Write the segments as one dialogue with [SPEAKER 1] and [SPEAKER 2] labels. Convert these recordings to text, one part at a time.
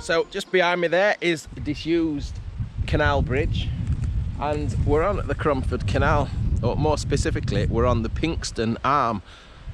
[SPEAKER 1] So just behind me there is a disused canal bridge, and we're on the Cromford Canal, or more specifically we're on the Pinxton arm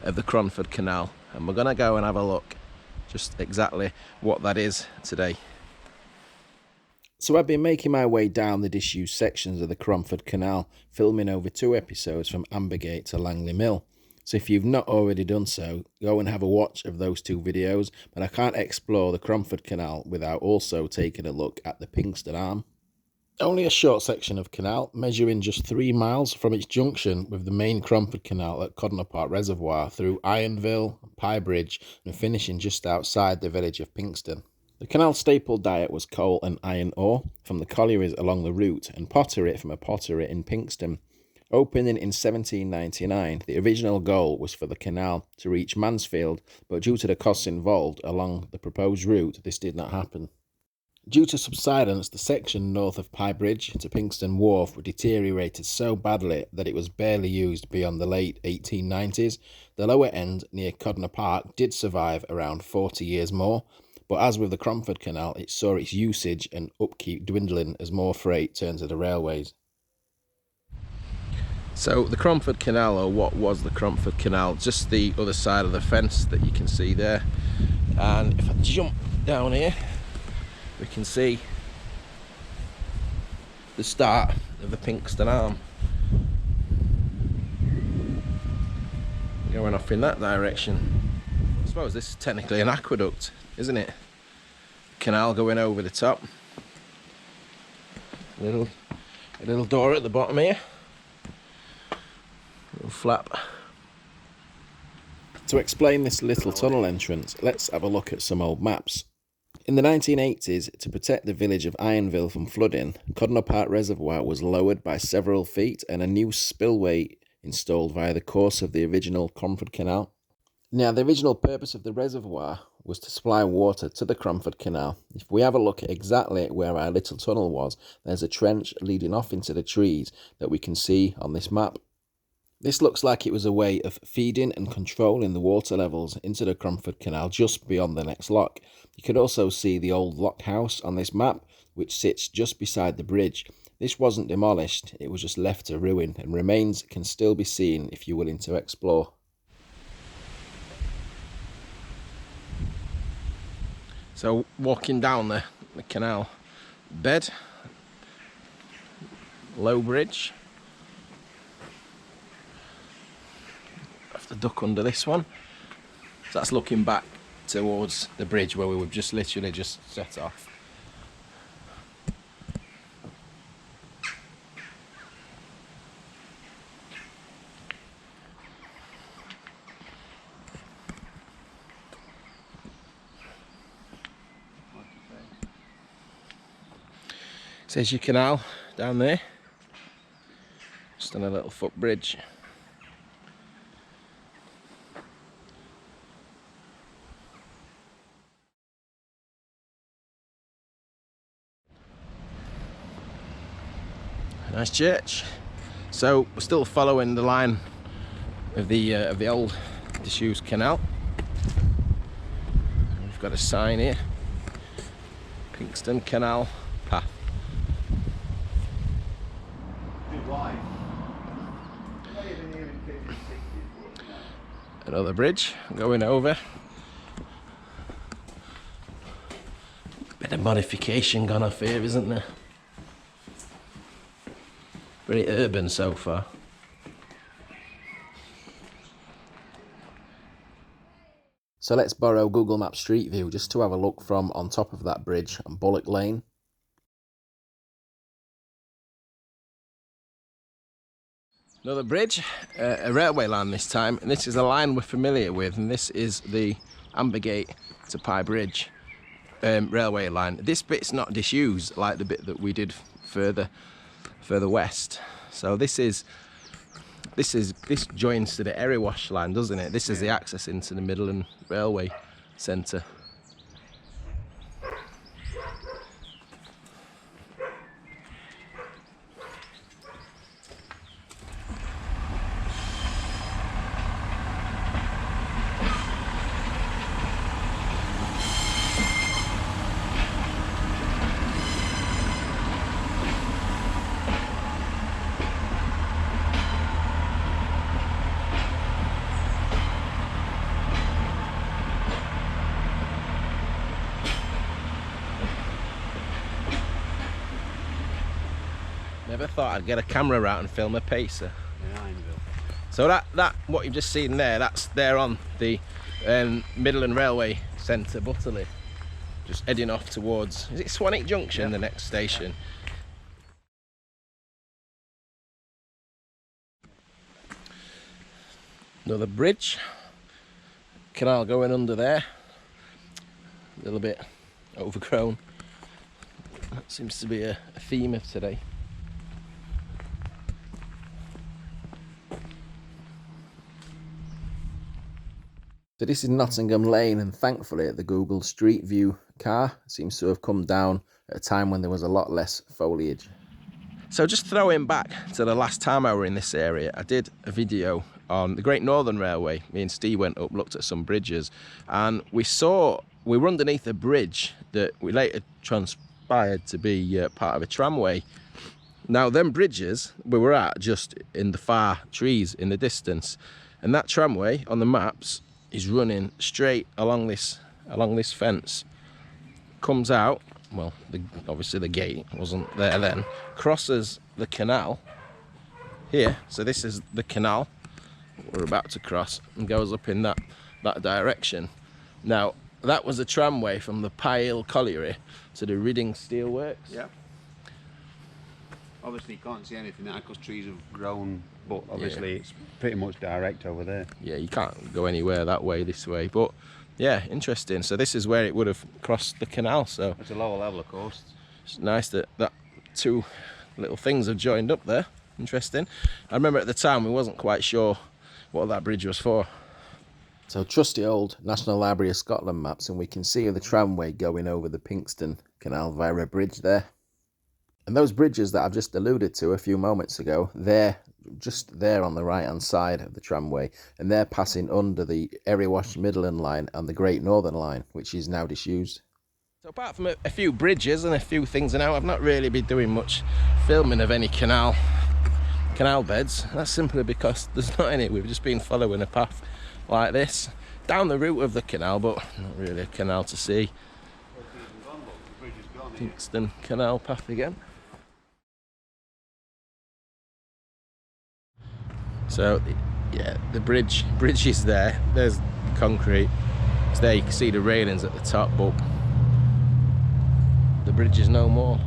[SPEAKER 1] of the Crumford Canal, and we're going to go and have a look just exactly what that is today. So I've been making my way down the disused sections of the Cromford Canal, filming over 2 episodes from Ambergate to Langley Mill. So if you've not already done so, go and have a watch of those 2 videos, but I can't explore the Cromford Canal without also taking a look at the Pinxton arm. Only a short section of canal, measuring just 3 miles from its junction with the main Cromford Canal at Codnor Reservoir through Ironville, Pye Bridge, and finishing just outside the village of Pinxton. The canal's staple diet was coal and iron ore from the collieries along the route and pottery from a pottery in Pinxton. Opening in 1799, the original goal was for the canal to reach Mansfield, but due to the costs involved along the proposed route, this did not happen. Due to subsidence, the section north of Pye Bridge to Pinxton Wharf deteriorated so badly that it was barely used beyond the late 1890s. The lower end, near Codnor Park, did survive around 40 years more, but as with the Cromford Canal, it saw its usage and upkeep dwindling as more freight turned to the railways. So the Cromford Canal, or what was the Cromford Canal, just the other side of the fence that you can see there. And if I jump down here, we can see the start of the Pinxton arm going off in that direction. I suppose this is technically an aqueduct, isn't it? Canal going over the top. A little door at the bottom here. Little flap. To explain this little tunnel entrance, let's have a look at some old maps. In the 1980s, to protect the village of Ironville from flooding, Codnor Reservoir was lowered by several feet and a new spillway installed via the course of the original Cromford Canal. Now, the original purpose of the reservoir was to supply water to the Cromford Canal. If we have a look at exactly where our little tunnel was, there's a trench leading off into the trees that we can see on this map. This looks like it was a way of feeding and controlling the water levels into the Crumford Canal just beyond the next lock. You can also see the old lock house on this map, which sits just beside the bridge. This wasn't demolished, it was just left to ruin, and remains can still be seen if you're willing to explore. So walking down the canal bed, low bridge. Have to duck under this one. So that's looking back towards the bridge where we were just literally just set off. There's your canal down there, just on a little footbridge. Nice church. So we're still following the line of the old disused canal. We've got a sign here, Pinxton Canal path. Another bridge going over. Bit of modification gone off here, isn't there? Very urban so far. So let's borrow Google Maps Street View just to have a look from on top of that bridge on Bullock Lane. Another bridge, a railway line this time, and this is a line we're familiar with, and this is the Ambergate to Pye Bridge railway line. This bit's not disused like the bit that we did further west. So this joins to the Erewash line, doesn't it? This is the access into the Midland Railway Centre. Never thought I'd get a camera out and film a pacer.
[SPEAKER 2] In Ironville.
[SPEAKER 1] So that what you've just seen there, that's there on the Midland Railway Centre, Butterley. Just heading off towards, is it Swanwick Junction, the next station? Another bridge. Canal going under there. A little bit overgrown. That seems to be a theme of today. So this is Nottingham Lane, and thankfully the Google Street View car seems to have come down at a time when there was a lot less foliage. So just throwing back to the last time I were in this area, I did a video on the Great Northern Railway. Me and Steve went up, looked at some bridges, and we were underneath a bridge that we later transpired to be part of a tramway. Now them bridges we were at just in the far trees in the distance, and that tramway on the maps is running straight along this fence, comes out, well, obviously the gate wasn't there then, crosses the canal here, so this is the canal we're about to cross, and goes up in that direction. Now that was a tramway from the Pye Colliery to the Ridding Steelworks.
[SPEAKER 2] Yeah. Obviously you can't see anything now because trees have grown, but obviously it's pretty much direct over there. Yeah,
[SPEAKER 1] you can't go anywhere that way, this way, but yeah, interesting. So this is where it would have crossed the canal, so
[SPEAKER 2] it's a lower level of course.
[SPEAKER 1] It's nice that two little things have joined up there. Interesting. I remember at the time we wasn't quite sure what that bridge was for. So trusty old National Library of Scotland maps, and we can see the tramway going over the Pinxton Canal via a bridge there. And those bridges that I've just alluded to a few moments ago, they're just there on the right hand side of the tramway, and they're passing under the Erewash Midland Line and the Great Northern Line, which is now disused. So apart from a few bridges and a few things now, I've not really been doing much filming of any canal beds. That's simply because there's not any. We've just been following a path like this down the route of the canal, but not really a canal to see. Pinxton Canal path again. So yeah, the bridge is there. There's concrete. It's there. You can see the railings at the top, but the bridge is no more.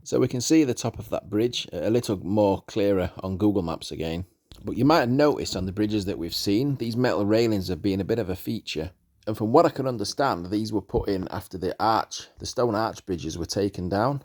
[SPEAKER 1] So we can see the top of that bridge a little more clearer on Google Maps again. But you might have noticed on the bridges that we've seen, these metal railings have been a bit of a feature. And from what I can understand, these were put in after the stone arch bridges were taken down.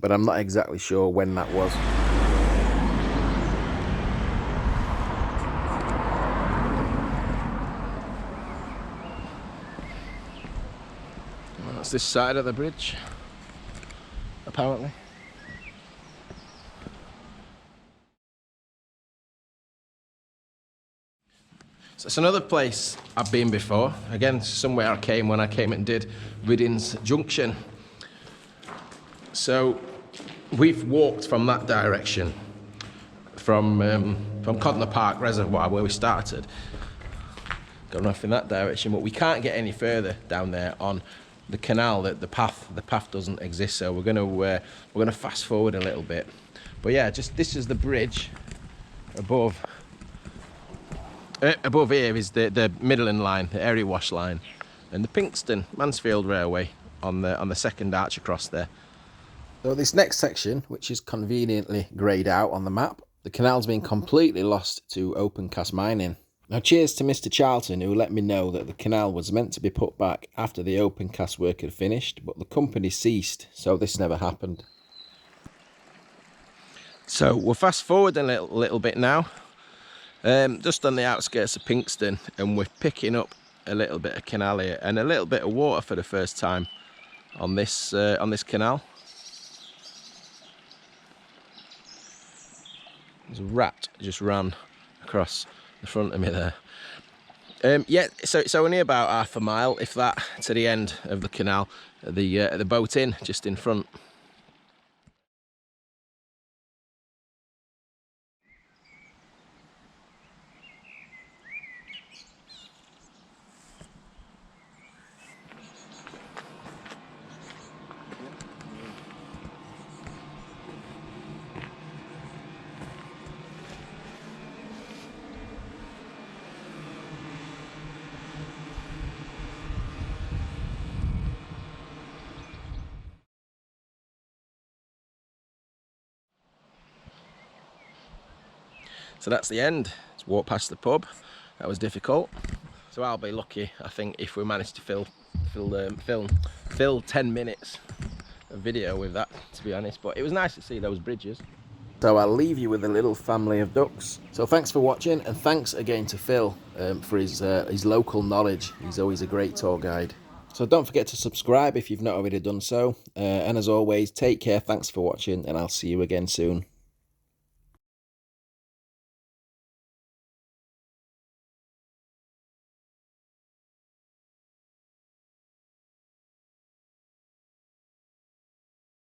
[SPEAKER 1] But I'm not exactly sure when that was. That's this side of the bridge, apparently. So it's another place I've been before. Again, somewhere I came when I came and did Ridding's Junction. So we've walked from that direction, from Codner Park Reservoir where we started, gone off in that direction, but we can't get any further down there on the canal. That the path doesn't exist, so we're gonna fast forward a little bit. But yeah, this is the bridge above. Above here is the Midland Line, the Erewash Line, and the Pinxton Mansfield Railway on the second arch across there. So this next section, which is conveniently greyed out on the map, the canal's been completely lost to opencast mining. Now cheers to Mr. Charlton, who let me know that the canal was meant to be put back after the opencast work had finished, but the company ceased, so this never happened. So we'll fast forward a little bit now, just on the outskirts of Pinxton, and we're picking up a little bit of canal here and a little bit of water for the first time on this canal. There's a rat just ran across the front of me there. Yeah, so it's only about half a mile, if that, to the end of the canal. The boat inn just in front. So that's the end. Let's walk past the pub. That was difficult. So I'll be lucky, I think, if we manage to fill 10 minutes of video with that, to be honest. But it was nice to see those bridges. So I'll leave you with a little family of ducks. So thanks for watching, and thanks again to Phil for his local knowledge. He's always a great tour guide. So don't forget to subscribe if you've not already done so. And as always, take care, thanks for watching, and I'll see you again soon.